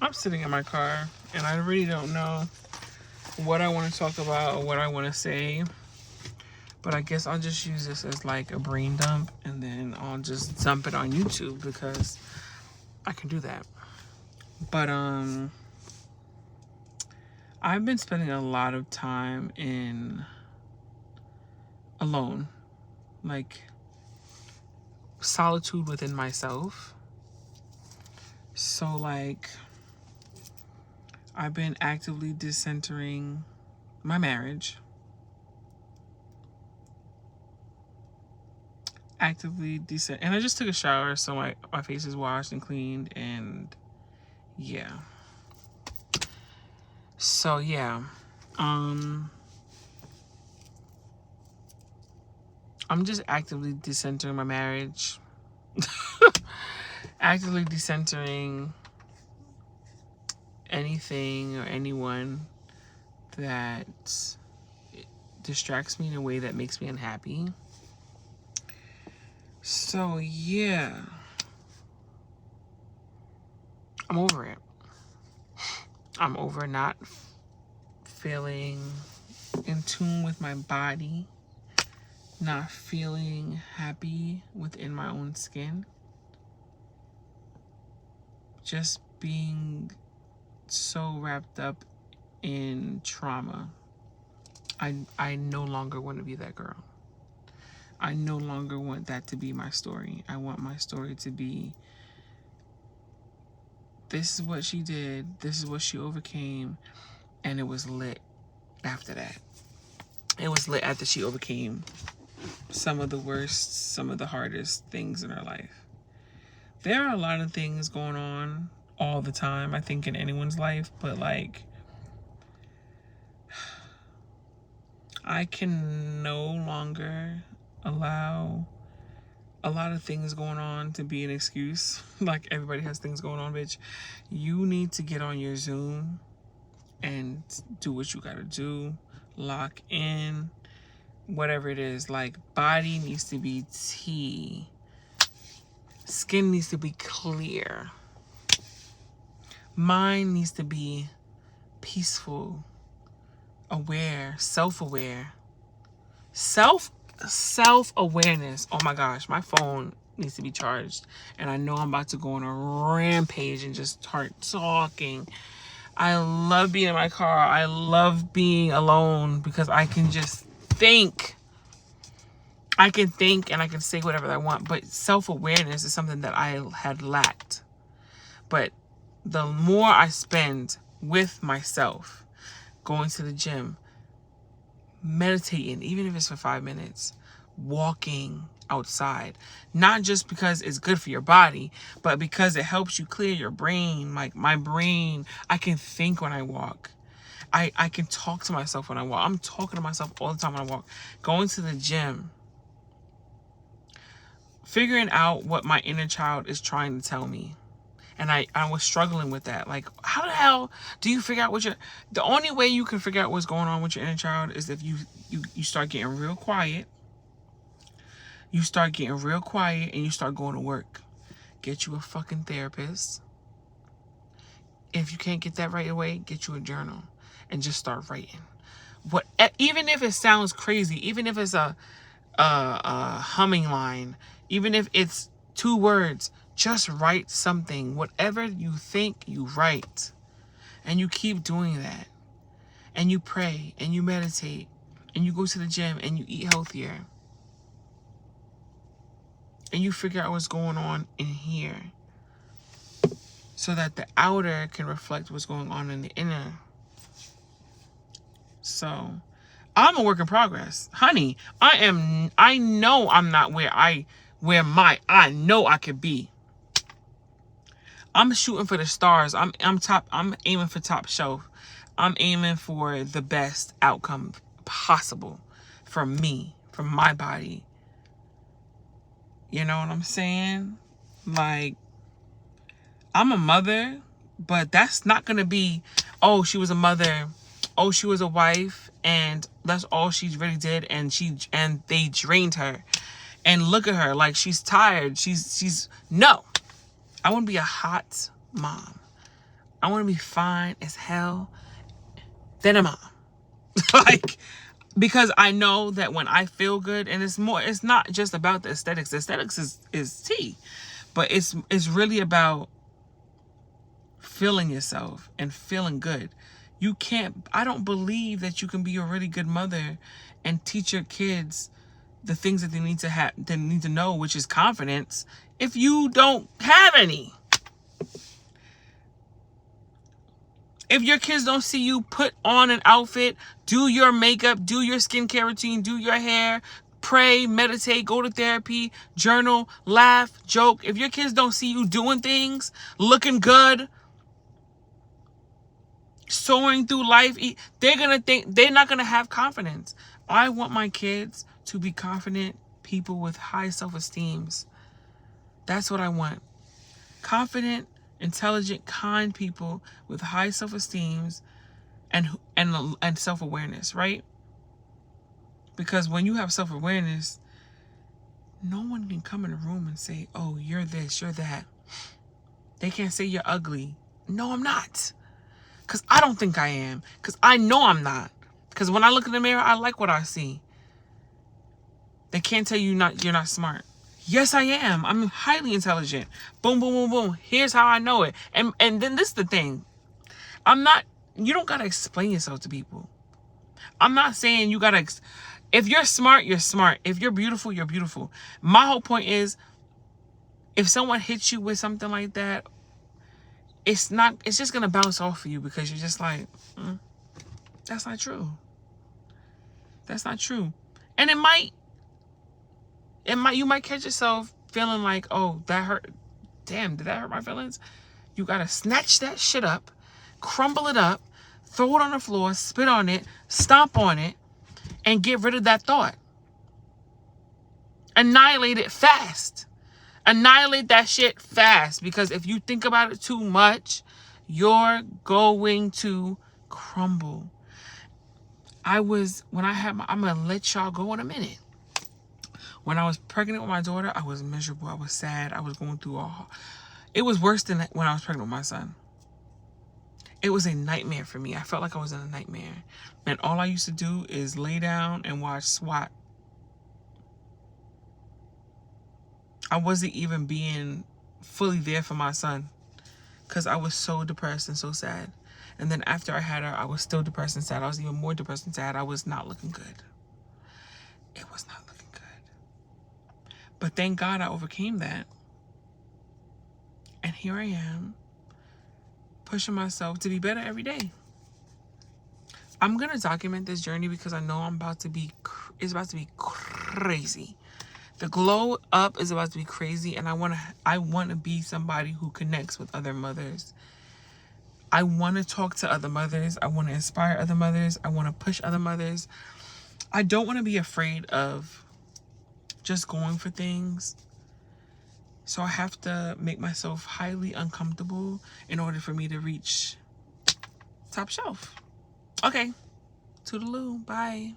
I'm sitting in my car and I really don't know what I want to talk about or what I want to say. But I guess I'll just use this as like a brain dump and then I'll just dump it on YouTube because I can do that. But I've been spending a lot of time alone, like solitude within myself. So like I've been actively decentering my marriage. And I just took a shower, so my face is washed and cleaned, and yeah. So yeah. I'm just actively decentering my marriage. Actively decentering anything or anyone that distracts me in a way that makes me unhappy. So yeah, I'm over it. I'm over not feeling in tune with my body, not feeling happy within my own skin, just being so wrapped up in trauma. I no longer want to be that girl. I no longer want that to be my story. I want my story to be, this is what she did, this is what she overcame, and it was lit after that. It was lit after she overcame some of the worst, some of the hardest things in her life. There are a lot of things going on all the time, I think, in anyone's life, but like, I can no longer allow a lot of things going on to be an excuse. Like, everybody has things going on, bitch. You need to get on your Zoom and do what you gotta do. Lock in. Whatever it is. Like, body needs to be tea. Skin needs to be clear. Mind needs to be peaceful, aware, self-aware. Self-awareness. Oh my gosh, my phone needs to be charged. And I know I'm about to go on a rampage and just start talking. I love being in my car. I love being alone because I can just think. I can think and I can say whatever I want. But self-awareness is something that I had lacked. But the more I spend with myself, going to the gym, meditating, even if it's for 5 minutes, walking outside, not just because it's good for your body, but because it helps you clear your brain. Like, my brain, I can think when I walk. I can talk to myself when I walk. I'm talking to myself all the time when I walk. Going to the gym, figuring out what my inner child is trying to tell me. And I was struggling with that. Like, how the hell do you figure out the only way you can figure out what's going on with your inner child is if you start getting real quiet. You start getting real quiet and you start going to work. Get you a fucking therapist. If you can't get that right away, get you a journal and just start writing. Even if it sounds crazy, even if it's a humming line, even if it's 2 words, just write something. Whatever you think, you write. And you keep doing that. And you pray and you meditate and you go to the gym and you eat healthier. And you figure out what's going on in here so that the outer can reflect what's going on in the inner. So, I'm a work in progress. Honey, I know I'm not where I know I could be. I'm shooting for the stars. I'm aiming for top shelf. I'm aiming for the best outcome possible for me, for my body. You know what I'm saying? Like, I'm a mother, but that's not going to be, oh, she was a mother, oh, she was a wife, and that's all she really did, and they drained her. And look at her, like, she's tired. No. I want to be a hot mom. I want to be fine as hell than a mom. Like, because I know that when I feel good, and it's not just about the aesthetics. The aesthetics is tea, but it's really about feeling yourself and feeling good. I don't believe that you can be a really good mother and teach your kids the things that they need to know, which is confidence, if you don't have any. If your kids don't see you put on an outfit, do your makeup, do your skincare routine, do your hair, pray, meditate, go to therapy, journal, laugh, joke. If your kids don't see you doing things, looking good, soaring through life, they're not going to have confidence. I want my kids to be confident people with high self-esteem. That's what I want. Confident, intelligent, kind people with high self-esteem and self-awareness, right? Because when you have self-awareness, no one can come in a room and say, oh, you're this, you're that. They can't say you're ugly. No, I'm not. Because I don't think I am. Because I know I'm not. Because when I look in the mirror, I like what I see. They can't tell you you're not smart. Yes, I am. I'm highly intelligent. Boom, boom, boom, boom. Here's how I know it. And then this is the thing. You don't got to explain yourself to people. I'm not saying you got to, if you're smart, you're smart. If you're beautiful, you're beautiful. My whole point is, if someone hits you with something like that, it's just going to bounce off of you because you're just like, that's not true. That's not true. And you might catch yourself feeling like, oh, that hurt. Damn, did that hurt my feelings? You got to snatch that shit up, crumble it up, throw it on the floor, spit on it, stomp on it, and get rid of that thought. Annihilate it fast. Annihilate that shit fast. Because if you think about it too much, you're going to crumble. I'm going to let y'all go in a minute. When I was pregnant with my daughter, I was miserable. I was sad. I was going through it was worse than when I was pregnant with my son. It was a nightmare for me. I felt like I was in a nightmare. And all I used to do is lay down and watch SWAT. I wasn't even being fully there for my son because I was so depressed and so sad. And then after I had her, I was still depressed and sad. I was even more depressed and sad. I was not looking good. It was not looking good. But thank God I overcame that. And here I am, pushing myself to be better every day. I'm going to document this journey because I know it's about to be crazy. The glow up is about to be crazy, and I want to be somebody who connects with other mothers. I want to talk to other mothers. I want to inspire other mothers. I want to push other mothers. I don't want to be afraid of just going for things. So I have to make myself highly uncomfortable in order for me to reach top shelf. Okay. Toodaloo. Bye.